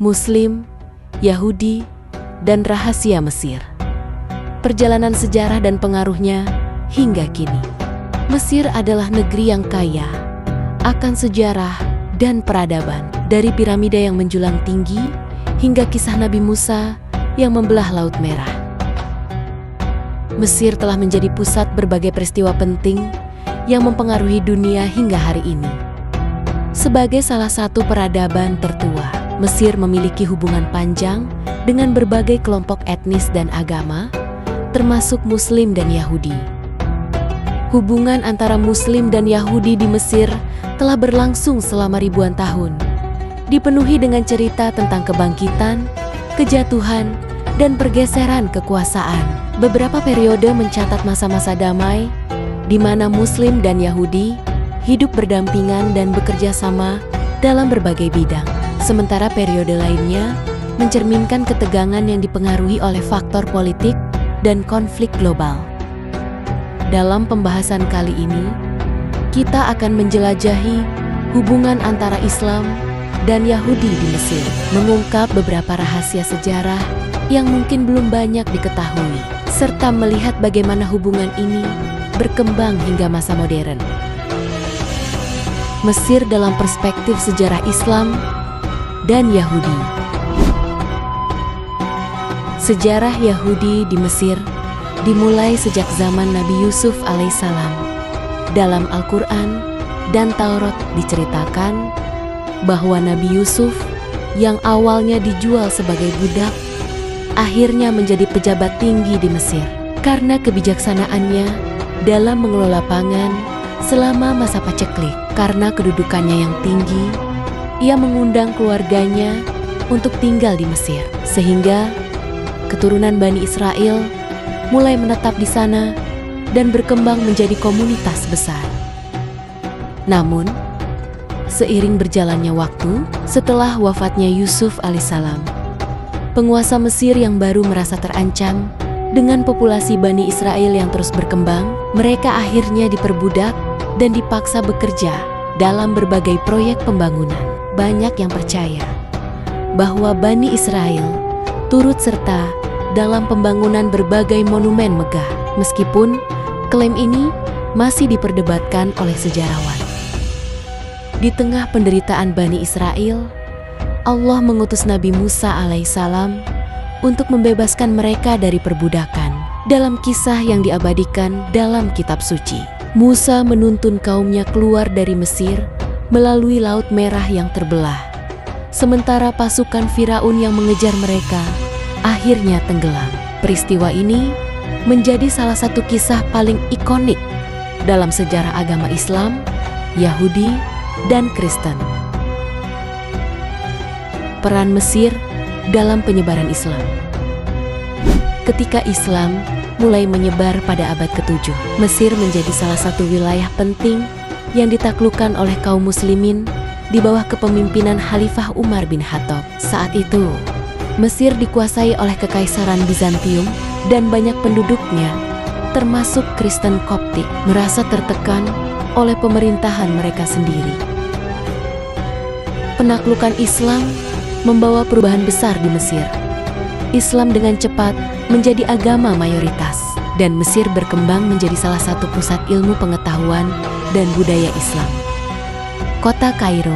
Muslim, Yahudi, dan rahasia Mesir. Perjalanan sejarah dan pengaruhnya hingga kini. Mesir adalah negeri yang kaya akan sejarah dan peradaban. Dari piramida yang menjulang tinggi hingga kisah Nabi Musa yang membelah Laut Merah. Mesir telah menjadi pusat berbagai peristiwa penting yang mempengaruhi dunia hingga hari ini. Sebagai salah satu peradaban tertua, Mesir memiliki hubungan panjang dengan berbagai kelompok etnis dan agama, termasuk Muslim dan Yahudi. Hubungan antara Muslim dan Yahudi di Mesir telah berlangsung selama ribuan tahun, dipenuhi dengan cerita tentang kebangkitan, kejatuhan, dan pergeseran kekuasaan. Beberapa periode mencatat masa-masa damai, di mana Muslim dan Yahudi hidup berdampingan dan bekerja sama dalam berbagai bidang. Sementara periode lainnya mencerminkan ketegangan yang dipengaruhi oleh faktor politik dan konflik global. Dalam pembahasan kali ini, kita akan menjelajahi hubungan antara Islam dan Yahudi di Mesir, mengungkap beberapa rahasia sejarah yang mungkin belum banyak diketahui, serta melihat bagaimana hubungan ini berkembang hingga masa modern. Mesir dalam perspektif sejarah Islam dan Yahudi. Sejarah Yahudi di Mesir dimulai sejak zaman Nabi Yusuf alaihissalam. Dalam Al-Quran dan Taurat diceritakan bahwa Nabi Yusuf yang awalnya dijual sebagai budak, akhirnya menjadi pejabat tinggi di Mesir. Karena kebijaksanaannya dalam mengelola pangan selama masa paceklik. Karena kedudukannya yang tinggi, ia mengundang keluarganya untuk tinggal di Mesir. Sehingga keturunan Bani Israel mulai menetap di sana dan berkembang menjadi komunitas besar. Namun, seiring berjalannya waktu, setelah wafatnya Yusuf alaihissalam, penguasa Mesir yang baru merasa terancam dengan populasi Bani Israel yang terus berkembang. Mereka akhirnya diperbudak dan dipaksa bekerja dalam berbagai proyek pembangunan. Banyak yang percaya bahwa Bani Israel turut serta dalam pembangunan berbagai monumen megah, meskipun klaim ini masih diperdebatkan oleh sejarawan. Di tengah penderitaan Bani Israel, Allah mengutus Nabi Musa alaihissalam untuk membebaskan mereka dari perbudakan. Dalam kisah yang diabadikan dalam kitab suci, Musa menuntun kaumnya keluar dari Mesir melalui Laut Merah yang terbelah. Sementara pasukan Firaun yang mengejar mereka akhirnya tenggelam. Peristiwa ini menjadi salah satu kisah paling ikonik dalam sejarah agama Islam, Yahudi, dan Kristen. Peran Mesir dalam penyebaran Islam. Ketika Islam mulai menyebar pada abad ke-7, Mesir menjadi salah satu wilayah penting yang ditaklukkan oleh kaum muslimin di bawah kepemimpinan Khalifah Umar bin Khattab. Saat itu, Mesir dikuasai oleh Kekaisaran Bizantium dan banyak penduduknya, termasuk Kristen Koptik, merasa tertekan oleh pemerintahan mereka sendiri. Penaklukan Islam membawa perubahan besar di Mesir. Islam dengan cepat menjadi agama mayoritas, dan Mesir berkembang menjadi salah satu pusat ilmu pengetahuan dan budaya Islam. Kota Kairo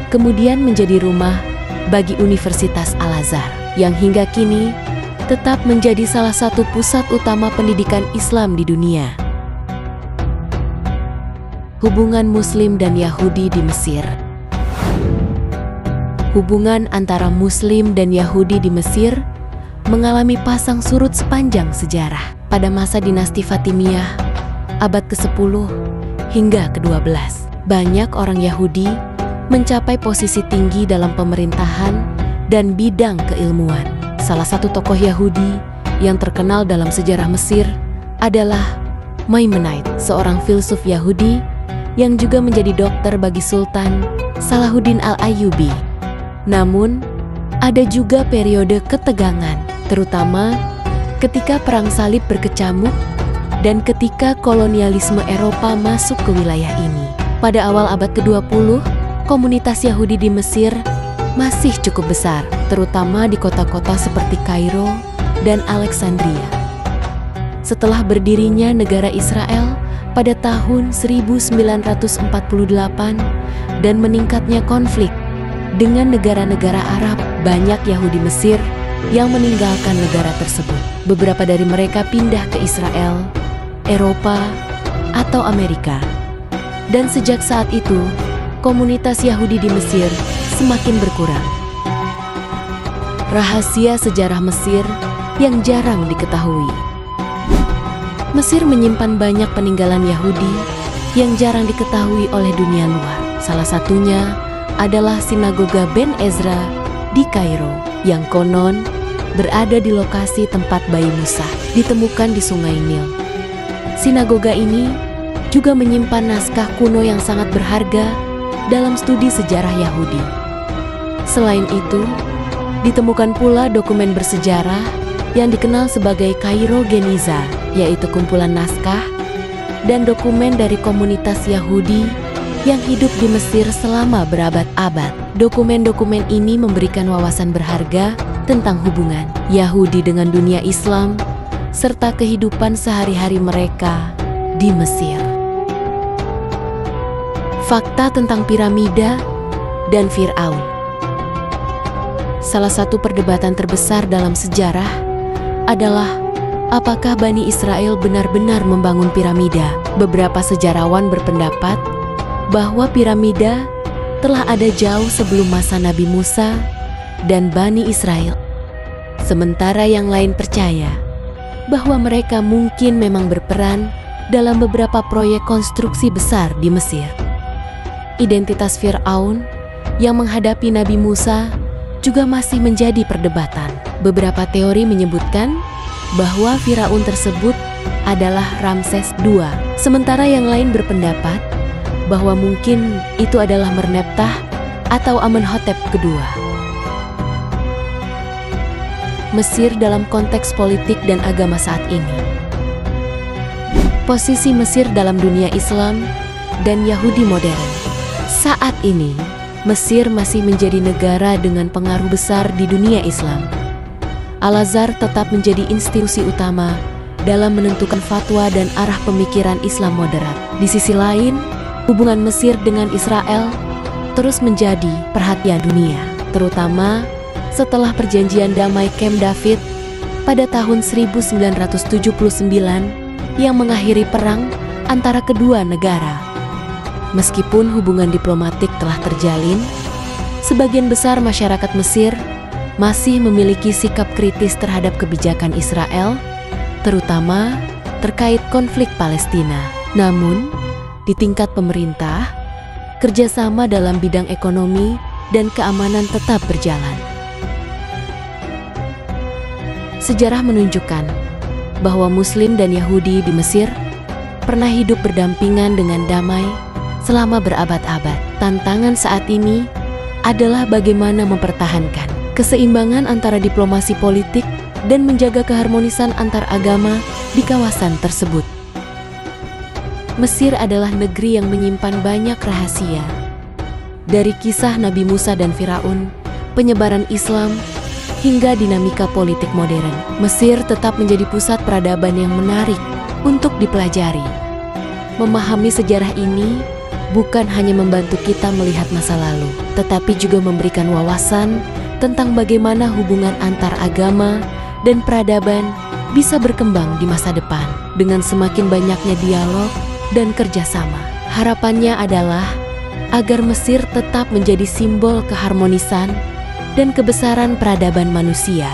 kemudian menjadi rumah bagi Universitas Al-Azhar, yang hingga kini tetap menjadi salah satu pusat utama pendidikan Islam di dunia. Hubungan Muslim dan Yahudi di Mesir. Hubungan antara Muslim dan Yahudi di Mesir mengalami pasang surut sepanjang sejarah. Pada masa dinasti Fatimiyah, abad ke-10 hingga ke-12, banyak orang Yahudi mencapai posisi tinggi dalam pemerintahan dan bidang keilmuan. Salah satu tokoh Yahudi yang terkenal dalam sejarah Mesir adalah Maimonide, seorang filsuf Yahudi yang juga menjadi dokter bagi Sultan Salahuddin Al-Ayyubi. Namun, ada juga periode ketegangan, terutama ketika Perang Salib berkecamuk dan ketika kolonialisme Eropa masuk ke wilayah ini. Pada awal abad ke-20, komunitas Yahudi di Mesir masih cukup besar, terutama di kota-kota seperti Kairo dan Alexandria. Setelah berdirinya negara Israel pada tahun 1948 dan meningkatnya konflik dengan negara-negara Arab, banyak Yahudi Mesir yang meninggalkan negara tersebut. Beberapa dari mereka pindah ke Israel, Eropa, atau Amerika. Dan sejak saat itu, komunitas Yahudi di Mesir semakin berkurang. Rahasia sejarah Mesir yang jarang diketahui. Mesir menyimpan banyak peninggalan Yahudi yang jarang diketahui oleh dunia luar. Salah satunya adalah Sinagoga Ben Ezra di Kairo, yang konon berada di lokasi tempat bayi Musa ditemukan di Sungai Nil. Sinagoga ini juga menyimpan naskah kuno yang sangat berharga dalam studi sejarah Yahudi. Selain itu, ditemukan pula dokumen bersejarah yang dikenal sebagai Kairo Geniza, yaitu kumpulan naskah dan dokumen dari komunitas Yahudi yang hidup di Mesir selama berabad-abad. Dokumen-dokumen ini memberikan wawasan berharga tentang hubungan Yahudi dengan dunia Islam serta kehidupan sehari-hari mereka di Mesir. Fakta tentang piramida dan Fir'aun. Salah satu perdebatan terbesar dalam sejarah adalah apakah Bani Israel benar-benar membangun piramida. Beberapa sejarawan berpendapat bahwa piramida telah ada jauh sebelum masa Nabi Musa dan Bani Israel. Sementara yang lain percaya bahwa mereka mungkin memang berperan dalam beberapa proyek konstruksi besar di Mesir. Identitas Fir'aun yang menghadapi Nabi Musa juga masih menjadi perdebatan. Beberapa teori menyebutkan bahwa Firaun tersebut adalah Ramses II, sementara yang lain berpendapat bahwa mungkin itu adalah Merneptah atau Amenhotep II. Mesir dalam konteks politik dan agama saat ini. Posisi Mesir dalam dunia Islam dan Yahudi modern. Saat ini, Mesir masih menjadi negara dengan pengaruh besar di dunia Islam. Al-Azhar tetap menjadi institusi utama dalam menentukan fatwa dan arah pemikiran Islam moderat. Di sisi lain, hubungan Mesir dengan Israel terus menjadi perhatian dunia, terutama setelah perjanjian damai Camp David pada tahun 1979 yang mengakhiri perang antara kedua negara. Meskipun hubungan diplomatik telah terjalin, sebagian besar masyarakat Mesir masih memiliki sikap kritis terhadap kebijakan Israel, terutama terkait konflik Palestina. Namun, di tingkat pemerintah, kerjasama dalam bidang ekonomi dan keamanan tetap berjalan. Sejarah menunjukkan bahwa Muslim dan Yahudi di Mesir pernah hidup berdampingan dengan damai selama berabad-abad. Tantangan saat ini adalah bagaimana mempertahankan keseimbangan antara diplomasi politik dan menjaga keharmonisan antar agama di kawasan tersebut. Mesir adalah negeri yang menyimpan banyak rahasia. Dari kisah Nabi Musa dan Firaun, penyebaran Islam, hingga dinamika politik modern, Mesir tetap menjadi pusat peradaban yang menarik untuk dipelajari. Memahami sejarah ini bukan hanya membantu kita melihat masa lalu, tetapi juga memberikan wawasan tentang bagaimana hubungan antar agama dan peradaban bisa berkembang di masa depan. Dengan semakin banyaknya dialog dan kerjasama, harapannya adalah agar Mesir tetap menjadi simbol keharmonisan dan kebesaran peradaban manusia.